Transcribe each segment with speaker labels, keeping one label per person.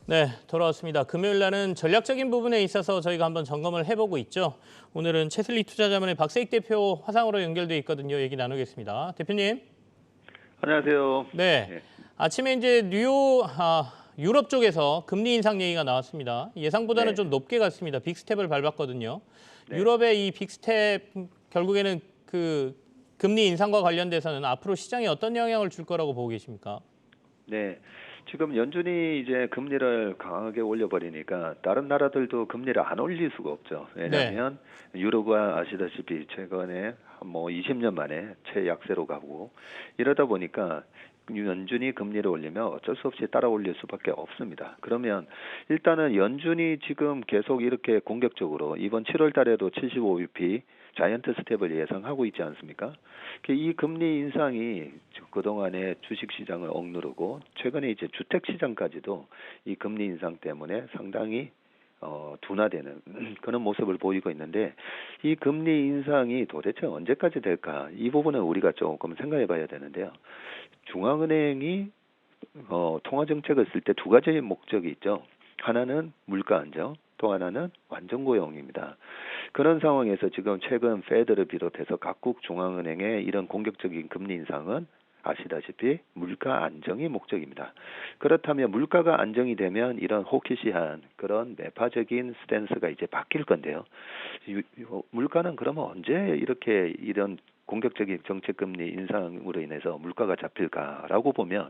Speaker 1: 네, 돌아왔습니다. 금요일 날은 전략적인 부분에 있어서 저희가 한번 점검을 해보고 있죠. 오늘은 채슬리 투자자문의 박세익 대표 화상으로 연결돼 있거든요. 얘기 나누겠습니다. 대표님.
Speaker 2: 안녕하세요.
Speaker 1: 네,
Speaker 2: 예,
Speaker 1: 아침에 이제 유럽 쪽에서 금리 인상 얘기가 나왔습니다. 예상보다는
Speaker 2: 네,
Speaker 1: 좀 높게 갔습니다. 빅스텝을 밟았거든요.
Speaker 2: 네,
Speaker 1: 유럽의 이 빅스텝 결국에는 그 금리 인상과 관련돼서는 앞으로 시장에 어떤 영향을 줄 거라고 보고 계십니까?
Speaker 2: 네. 지금 연준이 이제 금리를 강하게 올려버리니까 다른 나라들도 금리를 안 올릴 수가 없죠.
Speaker 1: 네.
Speaker 2: 왜냐하면 유로가 아시다시피 최근에 뭐 20년 만에 최약세로 가고 이러다 보니까 연준이 금리를 올리면 어쩔 수 없이 따라 올릴 수밖에 없습니다. 그러면 일단은 연준이 지금 계속 이렇게 공격적으로 이번 7월 달에도 75bp 자이언트 스텝을 예상하고 있지 않습니까? 이 금리 인상이 그동안에 주식 시장을 억누르고 최근에 이제 주택 시장까지도 이 금리 인상 때문에 상당히 둔화되는 그런 모습을 보이고 있는데 이 금리 인상이 도대체 언제까지 될까? 이 부분은 우리가 조금 생각해 봐야 되는데요. 중앙은행이 통화 정책을 쓸 때 두 가지 목적이 있죠. 하나는 물가 안정, 또 하나는 완전 고용입니다. 그런 상황에서 지금 최근 페드를 비롯해서 각국 중앙은행의 이런 공격적인 금리 인상은 아시다시피 물가 안정이 목적입니다. 그렇다면 물가가 안정이 되면 이런 호키시한 그런 매파적인 스탠스가 이제 바뀔 건데요. 물가는 그러면 언제 이렇게 이런 공격적인 정책 금리 인상으로 인해서 물가가 잡힐까라고 보면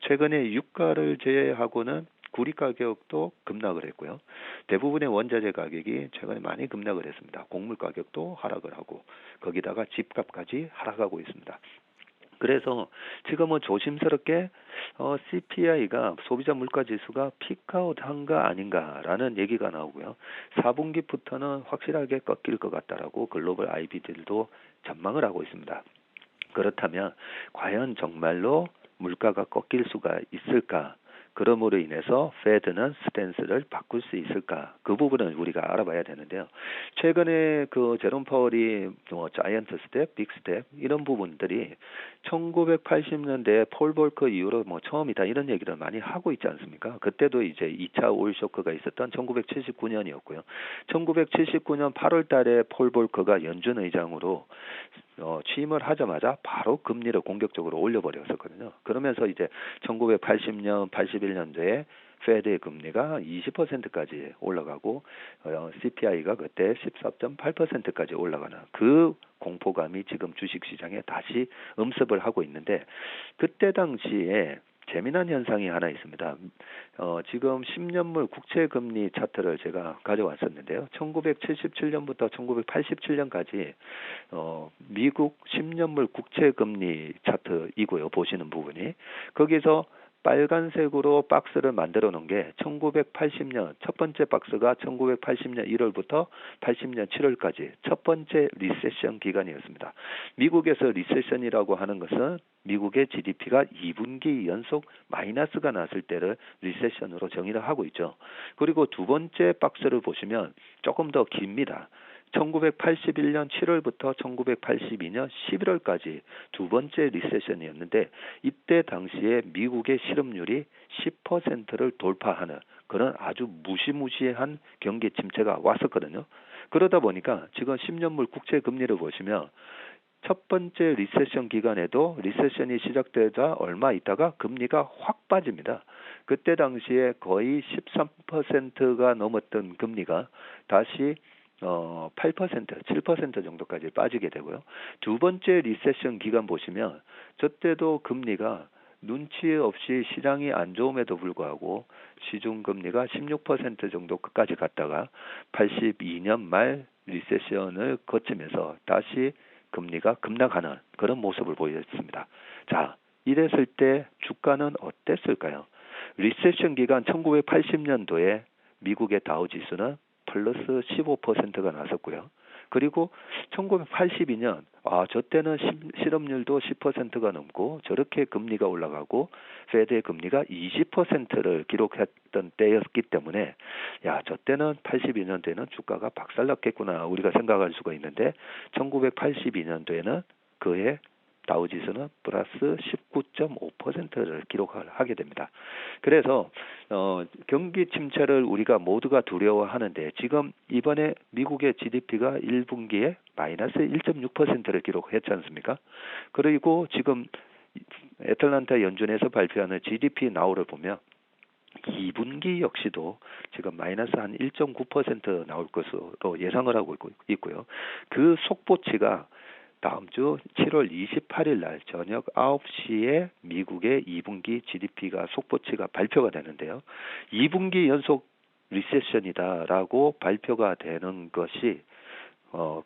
Speaker 2: 최근에 유가를 제외하고는 구리 가격도 급락을 했고요. 대부분의 원자재 가격이 최근에 많이 급락을 했습니다. 곡물 가격도 하락을 하고 거기다가 집값까지 하락하고 있습니다. 그래서 지금은 조심스럽게 CPI가 소비자 물가 지수가 피크아웃한가 아닌가라는 얘기가 나오고요. 4분기부터는 확실하게 꺾일 것 같다라고 글로벌 IB들도 전망을 하고 있습니다. 그렇다면 과연 정말로 물가가 꺾일 수가 있을까? 그러므로 인해서 페드는 스탠스를 바꿀 수 있을까? 그 부분은 우리가 알아봐야 되는데요. 최근에 그 제롬 파월이 자이언트 스텝, 빅 스텝 이런 부분들이 1980년대 폴 볼커 이후로 처음이다 이런 얘기를 많이 하고 있지 않습니까? 그때도 이제 2차 오일 쇼크가 있었던 1979년이었고요. 1979년 8월 달에 폴 볼커가 연준 의장으로 취임을 하자마자 바로 금리를 공격적으로 올려버렸었거든요. 그러면서 이제 1980년, 81년도에 페드의 금리가 20%까지 올라가고 CPI가 그때 14.8%까지 올라가는 그 공포감이 지금 주식시장에 다시 음습을 하고 있는데 그때 당시에 재미난 현상이 하나 있습니다. 지금 10년물 국채금리 차트를 제가 가져왔었는데요. 1977년부터 1987년까지 미국 10년물 국채금리 차트이고요. 보시는 부분이. 거기서 빨간색으로 박스를 만들어 놓은 게 1980년 첫 번째 박스가 1980년 1월부터 80년 7월까지 첫 번째 리세션 기간이었습니다. 미국에서 리세션이라고 하는 것은 미국의 GDP가 2분기 연속 마이너스가 났을 때를 리세션으로 정의를 하고 있죠. 그리고 두 번째 박스를 보시면 조금 더 깁니다. 1981년 7월부터 1982년 11월까지 두 번째 리세션이었는데 이때 당시에 미국의 실업률이 10%를 돌파하는 그런 아주 무시무시한 경기 침체가 왔었거든요. 그러다 보니까 지금 10년물 국채 금리를 보시면 첫 번째 리세션 기간에도 리세션이 시작되자 얼마 있다가 금리가 확 빠집니다. 그때 당시에 거의 13%가 넘었던 금리가 다시 8%, 7% 정도까지 빠지게 되고요. 두 번째 리세션 기간 보시면 저때도 금리가 눈치 없이 시장이 안 좋음에도 불구하고 시중 금리가 16% 정도 끝까지 갔다가 82년 말 리세션을 거치면서 다시 금리가 급락하는 그런 모습을 보였습니다. 자, 이랬을 때 주가는 어땠을까요? 리세션 기간 1980년도에 미국의 다우지수는 플러스 15%가 나섰고요. 그리고 1982년 저 때는 실업률도 10%가 넘고 저렇게 금리가 올라가고 페드의 금리가 20%를 기록했던 때였기 때문에 저 때는 82년도에는 주가가 박살났겠구나 우리가 생각할 수가 있는데 1982년도에는 그의 다우지수는 플러스 19.5%를 기록을 하게 됩니다. 그래서 경기 침체를 우리가 모두가 두려워하는데 지금 이번에 미국의 GDP가 1분기에 마이너스 1.6%를 기록했지 않습니까? 그리고 지금 애틀란타 연준에서 발표하는 GDP 나우를 보면 2분기 역시도 지금 마이너스 한 1.9% 나올 것으로 예상을 하고 있고요. 그 속보치가 다음 주 7월 28일 날 저녁 9시에 미국의 2분기 GDP가 속보치가 발표가 되는데요. 2분기 연속 리세션이다라고 발표가 되는 것이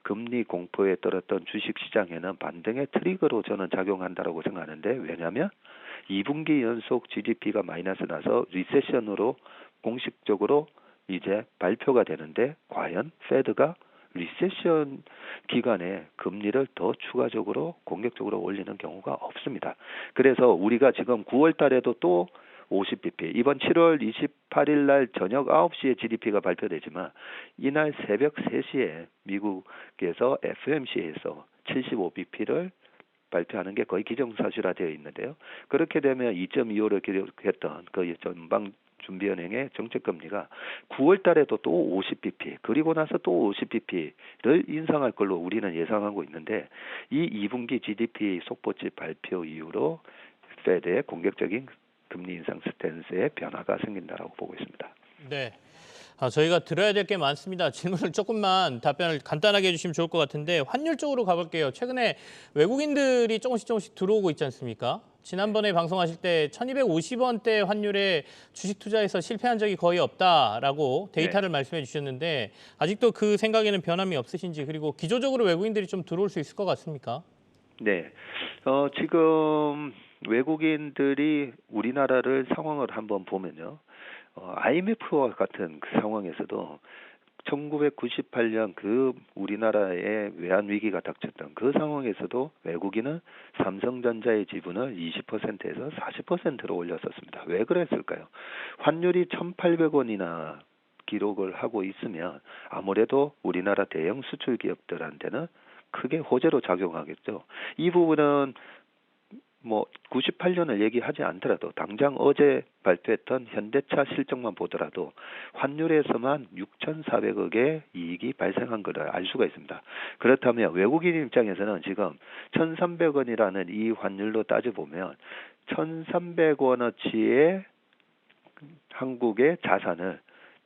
Speaker 2: 금리 공포에 떨었던 주식 시장에는 반등의 트리거로 저는 작용한다라고 생각하는데 왜냐하면 2분기 연속 GDP가 마이너스 나서 리세션으로 공식적으로 이제 발표가 되는데 과연 페드가 리세션 기간에 금리를 더 추가적으로 공격적으로 올리는 경우가 없습니다. 그래서 우리가 지금 9월 달에도 또 50bp, 이번 7월 28일 날 저녁 9시에 GDP가 발표되지만 이날 새벽 3시에 미국에서 FOMC에서 75bp를 발표하는 게 거의 기정사실화되어 있는데요. 그렇게 되면 2.25를 기록했던 그 전방 준비은행의 정책금리가 9월 달에도 또 50bp 그리고 나서 또 50bp를 인상할 걸로 우리는 예상하고 있는데 이 2분기 GDP 속보치 발표 이후로 페드의 공격적인 금리 인상 스탠스에 변화가 생긴다라고 보고 있습니다.
Speaker 1: 네. 저희가 들어야 될 게 많습니다. 질문을 조금만 답변을 간단하게 해주시면 좋을 것 같은데 환율 쪽으로 가볼게요. 최근에 외국인들이 조금씩 들어오고 있지 않습니까? 지난번에 방송하실 때 1250원대 환율에 주식 투자에서 실패한 적이 거의 없다라고 데이터를 말씀해 주셨는데 아직도 그 생각에는 변함이 없으신지 그리고 기조적으로 외국인들이 좀 들어올 수 있을 것 같습니까?
Speaker 2: 네. 지금 외국인들이 우리나라를 상황을 한번 보면요. IMF와 같은 그 상황에서도 1998년 그 우리나라의 외환 위기가 닥쳤던 그 상황에서도 외국인은 삼성전자의 지분을 20%에서 40%로 올렸었습니다. 왜 그랬을까요? 환율이 1,800원이나 기록을 하고 있으면 아무래도 우리나라 대형 수출 기업들한테는 크게 호재로 작용하겠죠. 이 부분은 98년을 얘기하지 않더라도 당장 어제 발표했던 현대차 실적만 보더라도 환율에서만 6,400억의 이익이 발생한 것을 알 수가 있습니다. 그렇다면 외국인 입장에서는 지금 1,300원이라는 이 환율로 따져보면 1,300원어치의 한국의 자산을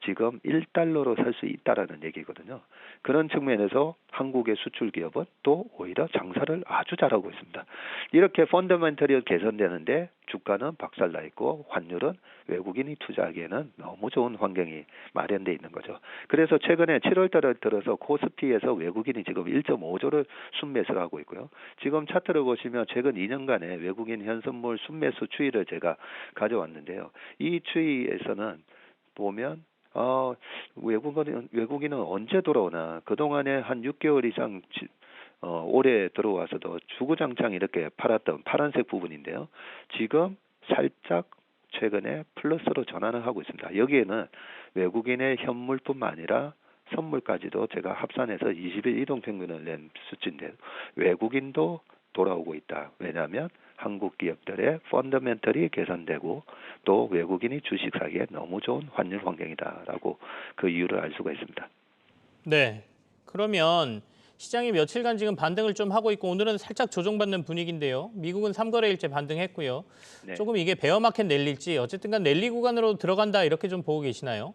Speaker 2: 지금 1달러로 살 수 있다라는 얘기거든요. 그런 측면에서 한국의 수출 기업은 또 오히려 장사를 아주 잘하고 있습니다. 이렇게 펀더멘털이 개선되는데 주가는 박살나 있고 환율은 외국인이 투자하기에는 너무 좋은 환경이 마련돼 있는 거죠. 그래서 최근에 7월 달을 들어서 코스피에서 외국인이 지금 1.5조를 순매수를 하고 있고요. 지금 차트를 보시면 최근 2년간의 외국인 현선물 순매수 추이를 제가 가져왔는데요. 이 추이에서는 보면 외국인은 언제 돌아오나 그동안에 한 6개월 이상 올해 들어와서도 주구장창 이렇게 팔았던 파란색 부분인데요. 지금 살짝 최근에 플러스로 전환을 하고 있습니다. 여기에는 외국인의 현물뿐만 아니라 선물까지도 제가 합산해서 20일 이동평균을 낸 수치인데 외국인도 돌아오고 있다. 왜냐하면 한국 기업들의 펀더멘털이 개선되고 또 외국인이 주식 사기에 너무 좋은 환율 환경이다라고 그 이유를 알 수가 있습니다.
Speaker 1: 네. 그러면 시장이 며칠간 지금 반등을 좀 하고 있고 오늘은 살짝 조정받는 분위기인데요. 미국은 3거래일째 반등했고요.
Speaker 2: 네.
Speaker 1: 조금 이게 베어마켓 랠리일지 어쨌든 간 랠리 구간으로 들어간다 이렇게 좀 보고 계시나요?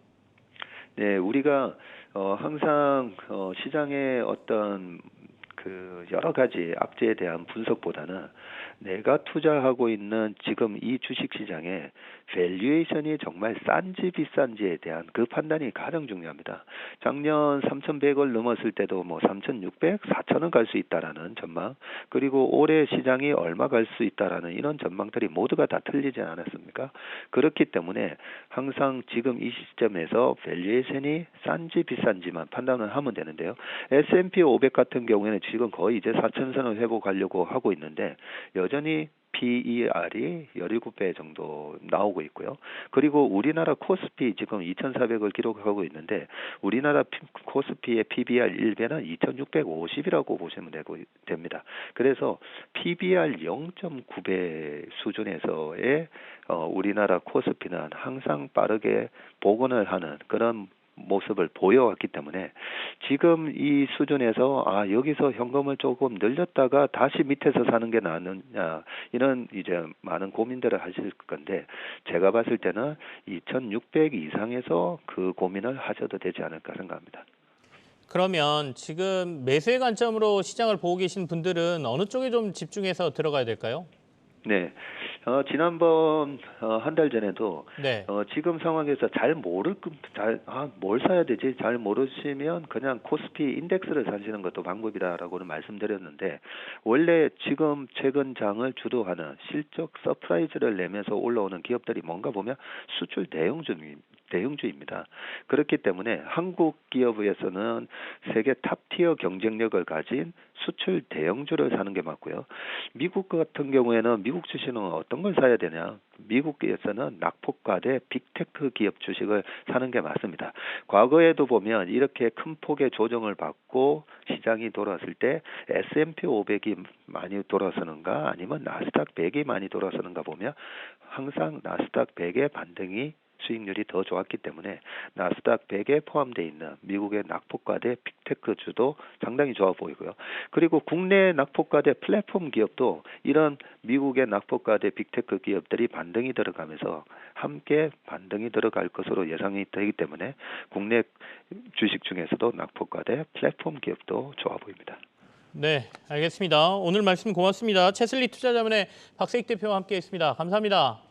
Speaker 2: 네, 우리가 항상 시장의 어떤 그 여러 가지 악재에 대한 분석보다는 내가 투자하고 있는 지금 이 주식 시장의 밸류에이션이 정말 싼지 비싼지에 대한 그 판단이 가장 중요합니다. 작년 3,100을 넘었을 때도 3,600, 4,000원 갈 수 있다라는 전망, 그리고 올해 시장이 얼마 갈 수 있다라는 이런 전망들이 모두가 다 틀리지 않았습니까? 그렇기 때문에 항상 지금 이 시점에서 밸류에이션이 싼지 비싼지만 판단을 하면 되는데요. S&P 500 같은 경우에는 지금 거의 이제 4,000선을 회복하려고 하고 있는데 여전히 PER이 17배 정도 나오고 있고요. 그리고 우리나라 코스피 지금 2,400을 기록하고 있는데 우리나라 코스피의 PBR 1배는 2,650이라고 보시면 됩니다. 그래서 PBR 0.9배 수준에서의 우리나라 코스피는 항상 빠르게 복원을 하는 그런 모습을 보여왔기 때문에 지금 이 수준에서 여기서 현금을 조금 늘렸다가 다시 밑에서 사는 게 나느냐 이런 이제 많은 고민들을 하실 건데 제가 봤을 때는 2,600 이상에서 그 고민을 하셔도 되지 않을까 생각합니다.
Speaker 1: 그러면 지금 매수의 관점으로 시장을 보고 계신 분들은 어느 쪽에 좀 집중해서 들어가야 될까요?
Speaker 2: 네. 지난번 한 달 전에도
Speaker 1: 네.
Speaker 2: 지금 상황에서 뭘 사야 되지 잘 모르시면 그냥 코스피 인덱스를 사시는 것도 방법이다라고는 말씀드렸는데 원래 지금 최근 장을 주도하는 실적 서프라이즈를 내면서 올라오는 기업들이 뭔가 보면 수출 대형주입니다. 그렇기 때문에 한국 기업에서는 세계 탑티어 경쟁력을 가진 수출 대형주를 사는 게 맞고요. 미국 같은 경우에는 미국 주식은 어떤 걸 사야 되냐? 미국에서는 낙폭과대 빅테크 기업 주식을 사는 게 맞습니다. 과거에도 보면 이렇게 큰 폭의 조정을 받고 시장이 돌았을 때 S&P 500이 많이 돌아서는가 아니면 나스닥 100이 많이 돌아서는가 보면 항상 나스닥 100의 반등이 수익률이 더 좋았기 때문에 나스닥 100에 포함되어 있는 미국의 낙폭과대 빅테크주도 상당히 좋아 보이고요. 그리고 국내 낙폭과대 플랫폼 기업도 이런 미국의 낙폭과대 빅테크 기업들이 반등이 들어가면서 함께 반등이 들어갈 것으로 예상이 되기 때문에 국내 주식 중에서도 낙폭과대 플랫폼 기업도 좋아 보입니다.
Speaker 1: 네, 알겠습니다. 오늘 말씀 고맙습니다. 채슬리 투자자문의 박세익 대표와 함께했습니다. 감사합니다.